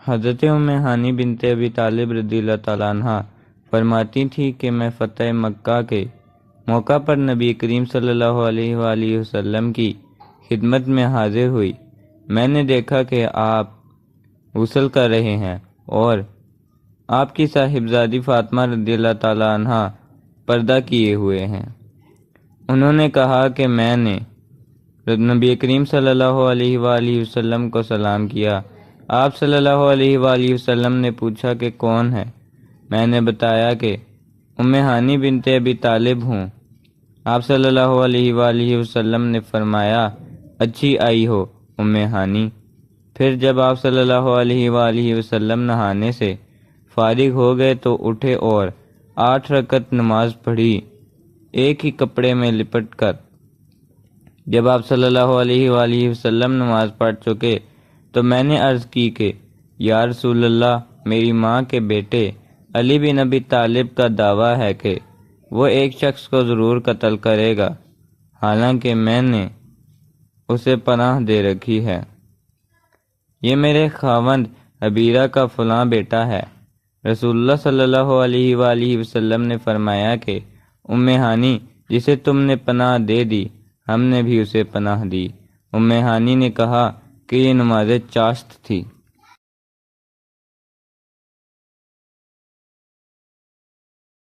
حضرت ام ہانی بنت ابی طالب رضی اللہ تعالیٰ عنہ فرماتی تھی کہ میں فتح مکہ کے موقع پر نبی کریم صلی اللہ علیہ وآلہ وسلم کی خدمت میں حاضر ہوئی۔ میں نے دیکھا کہ آپ غسل کر رہے ہیں اور آپ کی صاحبزادی فاطمہ رضی اللہ تعالیٰ عنہ پردہ کیے ہوئے ہیں۔ انہوں نے کہا کہ میں نے نبی کریم صلی اللہ علیہ وآلہ وسلم کو سلام کیا۔ آپ صلی اللہ علیہ وآلہ وسلم نے پوچھا کہ کون ہے؟ میں نے بتایا کہ ام ہانی بنت ابی طالب ہوں۔ آپ صلی اللہ علیہ وآلہ وسلم نے فرمایا، اچھی آئی ہو ام ہانی۔ پھر جب آپ صلی اللہ علیہ وآلہ وسلم نہانے سے فارغ ہو گئے تو اٹھے اور 8 رکعت نماز پڑھی، ایک ہی کپڑے میں لپٹ کر۔ جب آپ صلی اللہ علیہ وآلہ وسلم نماز پڑھ چکے تو میں نے عرض کی کہ یا رسول اللہ، میری ماں کے بیٹے علی بن ابی طالب کا دعویٰ ہے کہ وہ ایک شخص کو ضرور قتل کرے گا، حالانکہ میں نے اسے پناہ دے رکھی ہے۔ یہ میرے خاوند حبیرہ کا فلاں بیٹا ہے۔ رسول اللہ صلی اللہ علیہ وآلہ وسلم نے فرمایا کہ ام ہانی، جسے تم نے پناہ دے دی، ہم نے بھی اسے پناہ دی۔ ام ہانی نے کہا کہ یہ نماز چاشت تھی۔